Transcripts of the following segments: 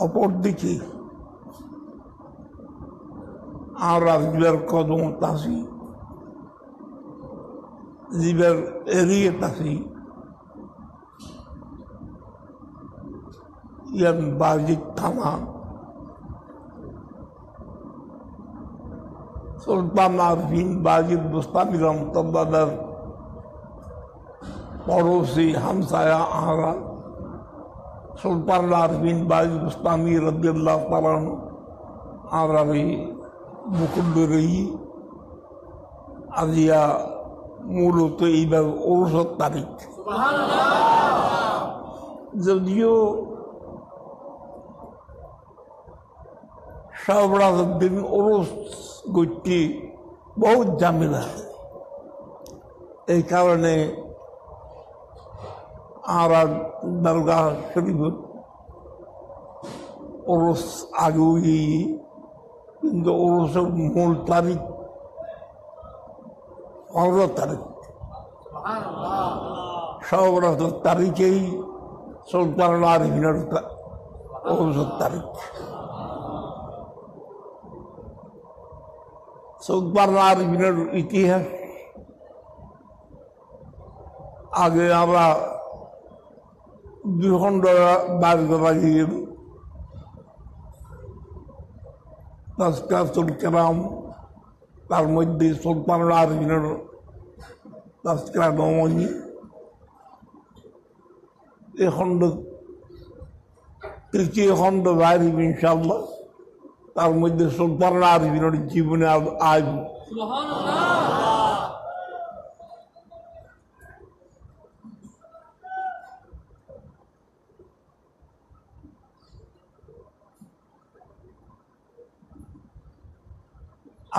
অপরদিকে আর জীবের কদম তাসি জীবের এড়িয়ে তাসি ইয়ান বাজিদ থামা সুলতান আরফিন বাজিদ বুস্তামি রহমতুল্লাহ পড়োসি হামসায়া আহরা সুলতান আরফিন বাজিদ বুস্তামি রাদিয়াল্লাহু তাআলা আরাবি মুকুদ্দরি আজিয়া মূলত এইবার ৬৯ তারিখ যদিও শাহবাজউদ্দিন ওরস গোষ্ঠী বহুত ঝামেলা, এই কারণে আর দরগাহ শরীফ ওরস আগেই, কিন্তু ওরসের মূল তারিখ ১৫ তারিখ। শাহবাজের তারিখেই সুলতান আরফিনের ওরসের তারিখ। সুলতান আরফিনের ইতিহাস আগে আমরা ২ খণ্ড বার করা গিয়ে তাজকিরাতুল কেরাম, তার মধ্যে সুলতান আরফিনের তাজকিরা নওয়ানি এই খণ্ড, তৃতীয় খণ্ড বাইরে ইনশাআল্লাহ। তার মধ্যে সুলতান আরফিনের জীবনে আজ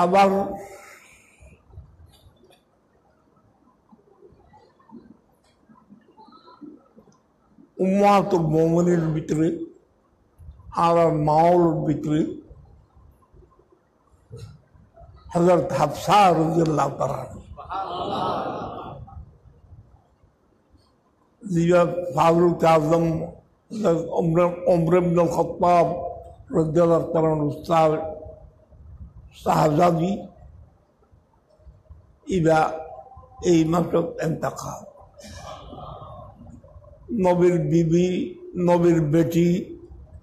আবার উম্মাতুল মুমিনের ভিতরে আর মাওলার ভিতরে হযরত হাফসা রাদিয়াল্লাহু তাআলা জিয়া ফারুক আযম ওমর ইবনে খাত্তাব রাদিয়াল্লাহু তাআলা উস্তাদ শাহজাদি ইবা এই মাসক ইন্তেকাল। নবীর বিবি, নবীর বেটি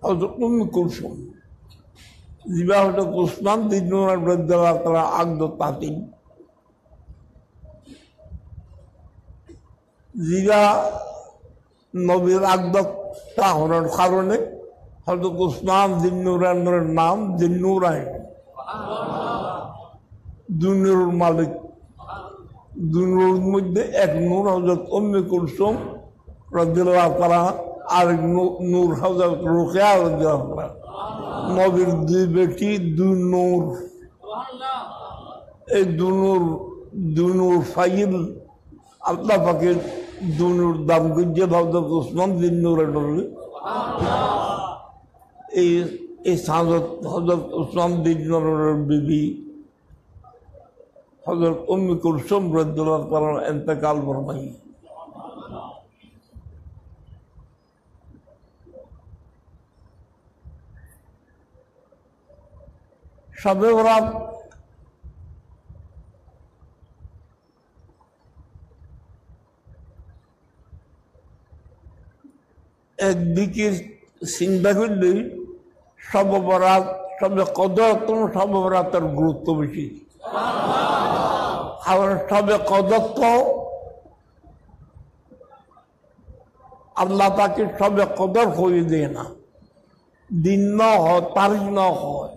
হযরত উম্মে কুলসুম জিবা হযরত উসমান রাদিয়াল্লাহু তাআলা আগদ তাতিন জিবা নবীর আগদটা হওয়ার কারণে হযরত উসমান জিন্নুরানের নাম জিন্নুরাইন, দুই মালিক। দুই নূরের মধ্যে এক নূর হযরত উম্মে কুলসুম রাদিয়াল্লাহু তাআলা, আর নূর হযরত রুকিয়া রাদিয়াল্লাহু তাআলা। নবীর দুই বেটি, দুই নূর। এই দুই নূর ফাইল আল্লাহ পাকের দুই নূর দাম গুজে হযরত উসমান জিন্নুরের এই সাজত হযরত উসমান জিন্নুরের বিবি হযরত উম্মে কুলসুম রাদিয়াল্লাহু তাআলা ইন্তেকাল ফরমাই। শবে বরাত একদিকে চিন্তা করলে শবে বরাত, শবে কদর, শবে বরাতের গুরুত্ব বেশি। কারণ শবে কদর তো আল্লাহ তাকে শবে কদর হয়ে দেয় না, দিন না হয়, তারিখ না হয়।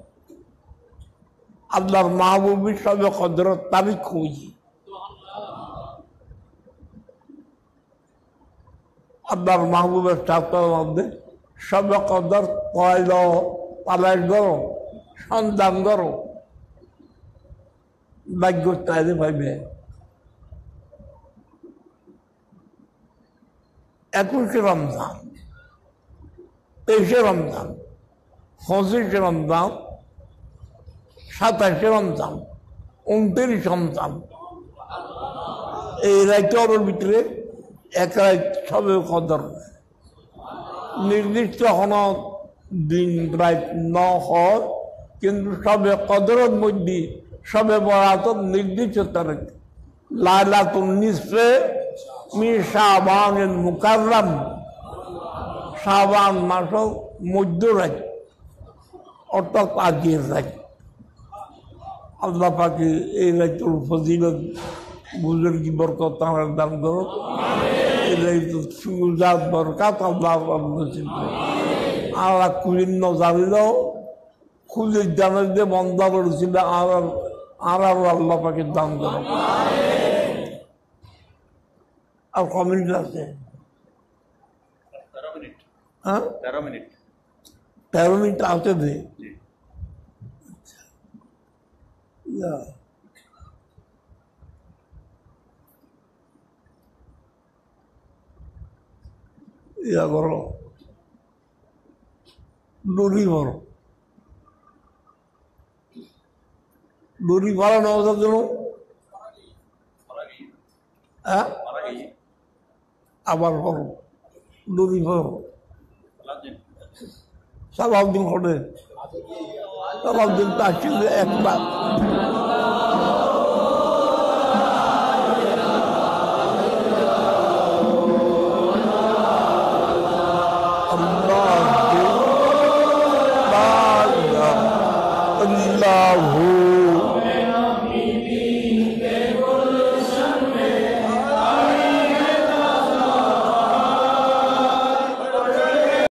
আল্লাহর মাহবুবের শবে কদরের তারিখ হয়ে, আল্লাহর মাহবুবের চারটার মধ্যে শবে কদর পয়ল তালাশ করো, সন্ধান করো, ভাগ্য চাইলে পাইবে। ২১শে রমজান, ২৩শে রমজান, ২৫শে রমজান, ২৭শে রমজান, ২৯ রমজান, এই রাতের ভিতরে এক রাত শবে কদর। নির্দিষ্ট কোনো দিন রাত ন হয়, কিন্তু সবে কদরের মধ্যে সবে বরাত নির্দিষ্ট তারিখ লাইলাতুন নিসফে মিন শাবানিল মুকাররম, শাবান মাসের মধ্যরাত অর্থাৎ আজকের রাত। আল্লাহ পাকে এই রাতের ফজিলত বুজুর্গি বরকত তাঁর দান করো। এই রাতের সুজাত বরকত আল্লাহ নসিব করো। আল্লাহ কুলিন নজারিল খুলির জানের যে বন্ধা করেছিল আর আল্লাহ পাকে দান করো। আর কমেন্ট আছে 13 মিনিট আছে দে। ইয়া করো, ডুরি করো, ডুরি পালন অবস্থার জন্য আবার করো, ডুরি করো। সালাউদ্দিন ঘটে, সালাউদ্দিন তার একবার Allahu